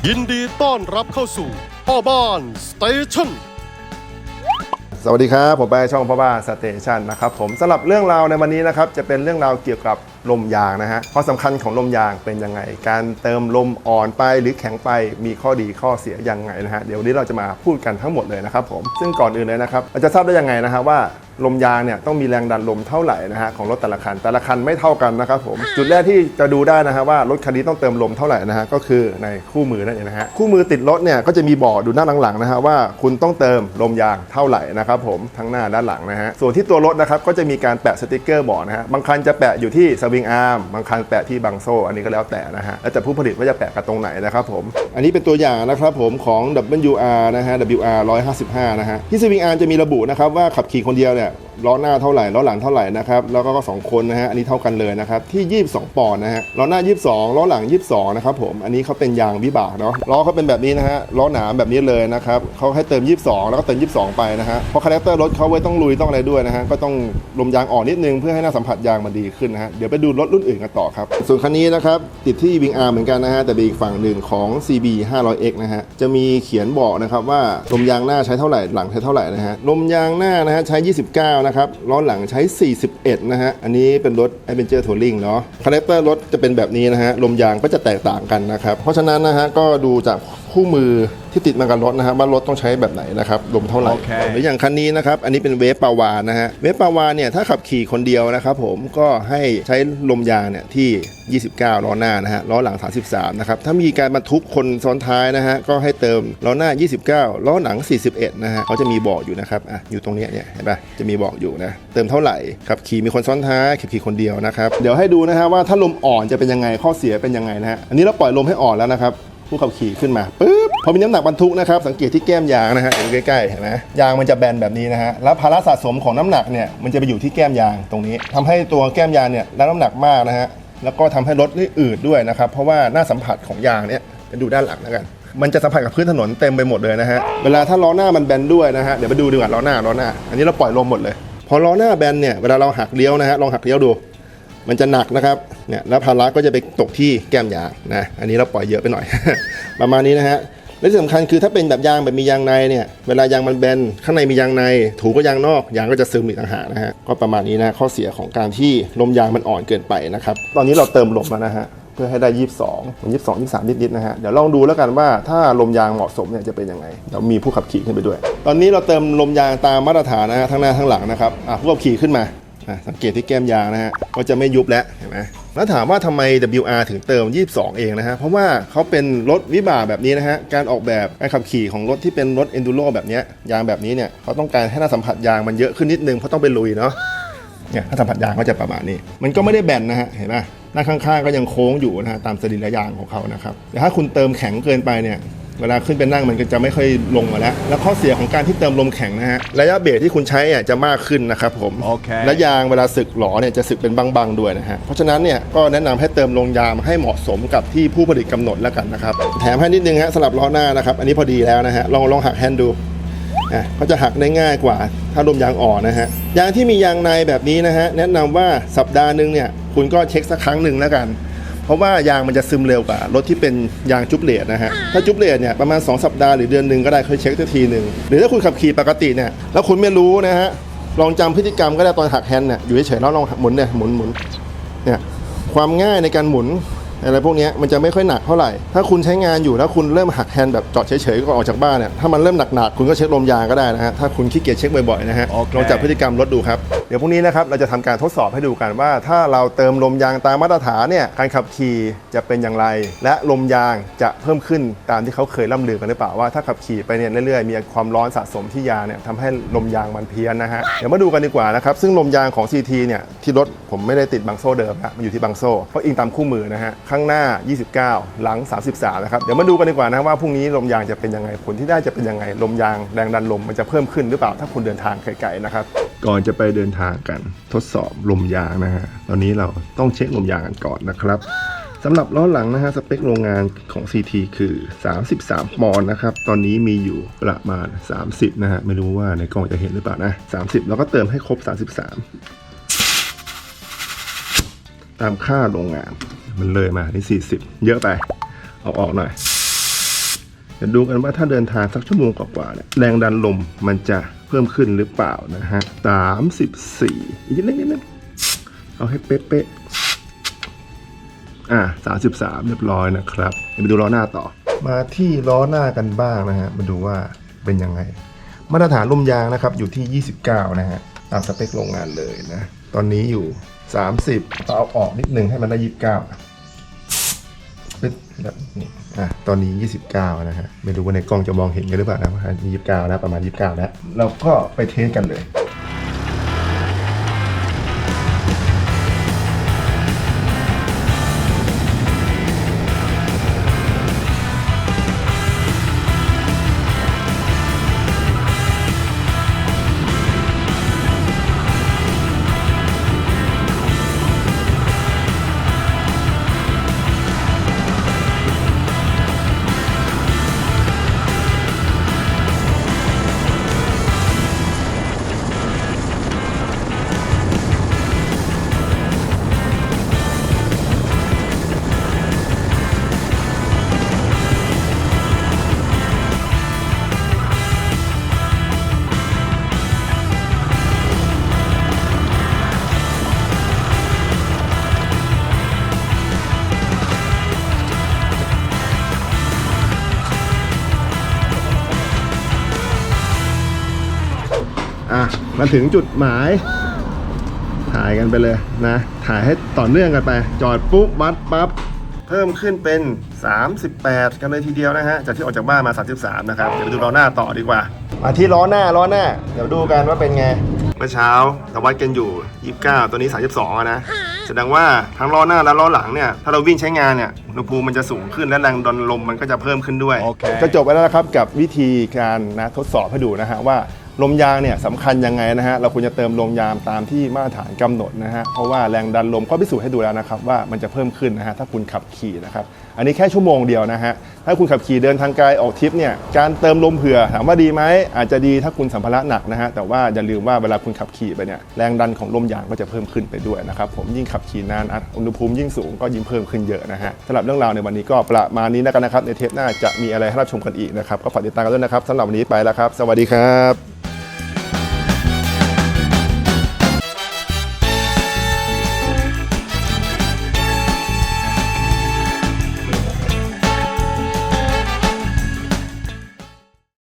ยินดีต้อนรับเข้าสู่พ่อบ้านสเตชันสวัสดีครับผมไปช่องพ่อบ้านสเตชันนะครับผมสำหรับเรื่องราวในวันนี้นะครับจะเป็นเรื่องราวเกี่ยวกับลมยางนะฮะความสำคัญของลมยางเป็นยังไงการเติมลมอ่อนไปหรือแข็งไปมีข้อดีข้อเสียยังไงนะฮะเดี๋ยววันนี้เราจะมาพูดกันทั้งหมดเลยนะครับผมซึ่งก่อนอื่นเลยนะครับเราจะทราบได้ยังไงนะฮะว่าลมยางเนี่ยต้องมีแรงดันลมเท่าไหร่นะฮะของรถแต่ละคันไม่เท่ากันนะครับผมจุดแรกที่จะดูได้นะฮะว่ารถคันนี้ต้องเติมลมเท่าไหร่นะฮะก็คือในคู่มือนั่นเองนะฮะคู่มือติดรถเนี่ยก็จะมีบอกดูหน้าหลังๆนะฮะว่าคุณต้องเติมลมยางเท่าไหร่นะครับผมทั้งหน้าและหลังนะฮะส่วนที่ตัวรถนะครับก็จะมีการแปะสติกเกอร์บอกนะฮะบางคันจะแปะอยู่ที่สวิงอาร์มบางคันแปะที่บังโซ่อันนี้ก็แล้วแต่นะฮะแล้วแต่ผู้ผลิตว่าจะแปะกันตรงไหนนะครับผมอันนี้เป็นตัวอย่างนะครับผมของ WR นะฮะ WR 155นะฮะที่สวิงอาร์มจะมีระบุนะครับว่าขับขี่คนเดียวเนี่ยล้อหน้าเท่าไหร่ล้อหลังเท่าไหร่นะครับแล้วก็2คนนะฮะอันนี้เท่ากันเลยนะครับที่22ปอนด์นะฮะล้อหน้า22ล้อหลัง22นะครับผมอันนี้เขาเป็นยางวิบากเนาะล้อเขาเป็นแบบนี้นะฮะล้อหนาแบบนี้เลยนะครับเขาให้เติม22แล้วก็เติม22ไปนะฮะเพราะคาแรคเตอร์รถเขาไว้ต้องลุยต้องอะไรด้วยนะฮะก็ต้องลมยางอ่อนนิดนึงเพื่อให้หน้าสัมผัสยางมันดีขึ้นนะฮะเดี๋ยวไปดูรถรุ่นอื่นกันต่อครับส่วนคันนี้นะครับติดที่วิงอาร์เหมือนกันนะฮะแต่เป็นอีกฝั่งหนึ่งของ CB 500X นะฮะจะมีเขียนบอกนะครับว่าลมยางหน้าใช้เท่าไหร่หลังใช้เท่าไหร่นะฮะลมยางหน้านะฮะใช้29นะครับล้อหลังใช้41นะฮะอันนี้เป็นรถ Adventure Touring เนาะคาแรคเตอร์รถจะเป็นแบบนี้นะฮะลมยางก็จะแตกต่างกันนะครับเพราะฉะนั้นนะฮะก็ดูจากคู่มือที่ติดมากับรถนะฮะว่ารถต้องใช้แบบไหนนะครับลมเท่าไหร่หรืออย่างคันนี้นะครับอันนี้เป็นเวฟปาวานะฮะเวฟปาวาเนี่ยถ้าขับขี่คนเดียวนะครับผมก็ให้ใช้ลมยางเนี่ยที่29ล้อหน้านะฮะล้อหลัง33นะครับถ้ามีการบรรทุกคนซ้อนท้ายนะฮะก็ให้เติมล้อหน้า29ล้อหลัง41นะฮะเขาจะมีบอกอยู่นะครับอยู่ตรงนี้เนี่ยเห็นป่ะจะมีบอกอยู่นะเติมเท่าไหร่ขับขี่มีคนซ้อนท้ายขับขี่คนเดียวนะครับเดี๋ยวให้ดูนะฮะว่าถ้าลมอ่อนจะเป็นยังไงข้อเสียเป็นยังไงนะฮะอันนี้เราปล่อยลมให้อ่อนแล้วนะครับผู้ขับขี่ขึ้นมาปึ๊บพอมีน้ำหนักบรรทุกนะครับสังเกตที่แก้มยางนะฮะอยู่ใกล้ๆเห็นไหมยางมันจะแบนแบบนี้นะฮะแล้วภาระสะสมของน้ำหนักเนี่ยมันจะไปอยู่ที่แก้มยางตรงนี้ทำให้ตัวแก้มยางเนี่ยรับน้ำหนักมากนะฮะแล้วก็ทำให้รถนี่อืดด้วยนะครับเพราะว่าหน้าสัมผัสของยางเนี่ยไปดูด้านหลังแล้วกันมันจะสัมผัสกับพื้นถนนเต็มไปหมดเลยนะฮะเวลาถ้าล้อหน้ามันแบนด้วยนะฮะเดี๋ยวไปดูดีกว่าล้อหน้าอันนี้เราปล่อยลมหมดเลยพอล้อหน้าแบนเนี่ยเวลาเราหักเลี้ยวนะฮะลองหักเลี้ยวดูมันจะหนักนะครับเนี่ยแล้วภาระก็จะไปตกที่แก้มยางนะอันนี้เราปล่อยเยอะไปหน่อย ประมาณนี้นะฮะและที่สำคัญคือถ้าเป็นแบบยางแบบมียางในเนี่ยเวลายางมันแบนข้างในมียางในถูก็ยางนอกยางก็จะซึมอีกต่างหากนะฮะก็ประมาณนี้นะข้อเสียของการที่ลมยางมันอ่อนเกินไปนะครับตอนนี้เราเติมลมแล้วนะฮะเพื่อให้ได้22 23นิดๆนะฮะเดี๋ยวลองดูแล้วกันว่าถ้าลมยางเหมาะสมเนี่ยจะเป็นยังไงเดี๋ยวมีผู้ขับขี่ขึ้นไปด้วยตอนนี้เราเติมลมยางตามมาตรฐานนะฮะทั้งหน้าทั้งหลังนะครับผู้ขับขี่ขึ้นมาสังเกตที่แก้มยางนะฮะก็จะไม่ยุบแล้วเห็นไหมแล้วถามว่าทำไม WR ถึงเติม22เองนะฮะเพราะว่าเขาเป็นรถวิบากแบบนี้นะฮะการออกแบบการขับขี่ของรถที่เป็นรถ Enduro แบบนี้ยางแบบนี้เนี่ยเขาต้องการให้หน้าสัมผัสยางมันเยอะขึ้นนิดนึงเพราะต้องไปลุยเนาะเนี่ยถ้าสัมผัสยางก็จะประมาณนี้มันก็ไม่ได้แบนนะฮะเห็นไหมหน้าข้างๆก็ยังโค้งอยู่นะฮะตามสรีระยางของเขานะครับแต่ถ้าคุณเติมแข็งเกินไปเนี่ยเวลาขึ้นไปนั่งมันก็จะไม่ค่อยลงมาแล้วข้อเสียของการที่เติมลมแข็งนะฮะระยะเบรกที่คุณใช้จะมากขึ้นนะครับผมและยางเวลาสึกหลอเนี่ยจะสึกเป็นบางๆด้วยนะฮะเพราะฉะนั้นเนี่ยก็แนะนำให้เติมลมยางให้เหมาะสมกับที่ผู้ผลิตกำหนดแล้วกันนะครับแถมให้นิดนึงฮะสำหรับล้อหน้านะครับอันนี้พอดีแล้วนะฮะลองหักแฮนด์ดูเขาจะหักได้ง่ายกว่าถ้าลมยางอ่อนนะฮะยางที่มียางในแบบนี้นะฮะแนะนำว่าสัปดาห์นึงเนี่ยคุณก็เช็คสักครั้งหนึ่งแล้วกันเพราะว่ายางมันจะซึมเร็วกว่ารถที่เป็นยางจุ๊บเลดนะฮะถ้าจุ๊บเลดเนี่ยประมาณ2สัปดาห์หรือเดือนนึงก็ได้ค่อยเช็คทีนึงหรือถ้าคุณขับขี่ปกติเนี่ยแล้วคุณไม่รู้นะฮะลองจำพฤติกรรมก็ได้ตอนหักแฮนด์เนี่ยอยู่เฉยๆแล้วลองหมุนเนี่ยหมุนเนี่ยความง่ายในการหมุนอะไรพวกนี้มันจะไม่ค่อยหนักเท่าไหร่ถ้าคุณใช้งานอยู่แล้วคุณเริ่มหักแฮนด์แบบจอดเฉยๆก็ออกจากบ้านเนี่ยถ้ามันเริ่มหนักๆคุณก็เช็คลมยางก็ได้นะฮะถ้าคุณขี้เกียจเช็คบ่อยๆนะฮะลองจับพฤติกรรมรถดูครับเดี๋ยวพรุ่งนี้นะครับเราจะทำการทดสอบให้ดูกันว่าถ้าเราเติมลมยางตามมาตรฐานเนี่ยการขับขี่จะเป็นอย่างไรและลมยางจะเพิ่มขึ้นตามที่เขาเคยล่ำลือกันหรือเปล่าว่าถ้าขับขี่ไปเนี่ยเรื่อยๆมีความร้อนสะสมที่ยางเนี่ยทำให้ลมยางมันเพี้ยนนะฮะเดี๋ยวมาดูกันดีกว่านะครับซึ่งลมยางของ CT เนี่ยที่รถผมไม่ได้ติดบังโซ่เดิมนะมันอยู่ที่บังโซ่เพราะอิงตามคู่มือนะฮะข้างหน้าหลัง33นะครับเดี๋ยวมาดูกันดีกว่านะว่าพรุ่งนี้ลมยางจะเป็นยังไงผลที่ได้จะเป็นยังไงลมยางแรงดันลมมันจะเพิ่มขึ้นหรือเปล่าถ้าคุณเดินทางไกลๆนะครับก่อนจะไปเดินทางกันทดสอบลมยางนะฮะตอนนี้เราต้องเช็คลมยางกันก่อนนะครับสำหรับล้อหลังนะฮะสเปคโรงงานของ CT คือ33ปอนด์นะครับตอนนี้มีอยู่ประมาณ30นะฮะไม่รู้ว่าในกล้องจะเห็นหรือเปล่านะ30แล้วก็เติมให้ครบ33ตามค่าโรงงานมันเลยมาที่40เยอะไปเอาออกหน่อย จะดูกันว่าถ้าเดินทางสักชั่วโมงกว่าๆเนี่ยแรงดันลมมันจะเพิ่มขึ้นหรือเปล่านะฮะ34อีกนิดนึงเอาให้เป๊ะ33เรียบร้อยนะครับเดี๋ยวไปดูล้อหน้าต่อมาที่ล้อหน้ากันบ้างนะฮะมาดูว่าเป็นยังไงมาตรฐานลมยางนะครับอยู่ที่29นะฮะตามสเปคโรงงานเลยนะตอนนี้อยู่30เอาออกนิดนึงให้มันได้29แบบนี้ตอนนี้29นะฮะไม่รู้ว่าในกล้องจะมองเห็นกันหรือเปล่านะว่า29นะประมาณ29แล้วเราก็ไปเทสกันเลยมาถึงจุดหมายถ่ายกันไปเลยนะถ่ายให้ต่อเนื่องกันไปจอดปุ๊บวัดปั๊บเพิ่มขึ้นเป็น38กันเลยทีเดียวนะฮะจากที่ออกจากบ้านมา33นะครับเดี๋ยวไปดูล้อหน้าต่อดีกว่ามาที่ล้อหน้าเดี๋ยวดูกันว่าเป็นไงเมื่อเช้าเราวัดกันอยู่29ตัวนี้32นะแสดงว่าทั้งล้อหน้าและล้อหลังเนี่ยถ้าเราวิ่งใช้งานเนี่ยอุณหภูมิมันจะสูงขึ้นและแรงดันลมมันก็จะเพิ่มขึ้นด้วยจะจบไปแล้วนะครับกับวิธีการนะทดสอบให้ดูนะฮะว่าลมยางเนี่ยสำคัญยังไงนะฮะเราควรจะเติมลมยางตามที่มาตรฐานกำหนดนะฮะเพราะว่าแรงดันลมก็พิสูจน์ให้ดูแล้วนะครับว่ามันจะเพิ่มขึ้นนะฮะถ้าคุณขับขี่นะครับอันนี้แค่ชั่วโมงเดียวนะฮะถ้าคุณขับขี่เดินทางไกลออกทริปเนี่ยการเติมลมเผื่อถามว่าดีไหมอาจจะดีถ้าคุณสัมภาระหนักนะฮะแต่ว่าอย่าลืมว่าเวลาคุณขับขี่ไปเนี่ยแรงดันของลมยางก็จะเพิ่มขึ้นไปด้วยนะครับผมยิ่งขับขี่นานอุณหภูมิยิ่งสูงก็ยิ่งเพิ่มขึ้นเยอะนะฮะสำหรับเรื่องราวในวันนี้ก็ประมาณนี้นะครับในเทปหน้าจะมีอะไรให้รับชมกันอีกนะครับก็ฝากติดตามกันด้วยนะครับสำหรับวันนี้ไปแล้วครับสวัสดีครับ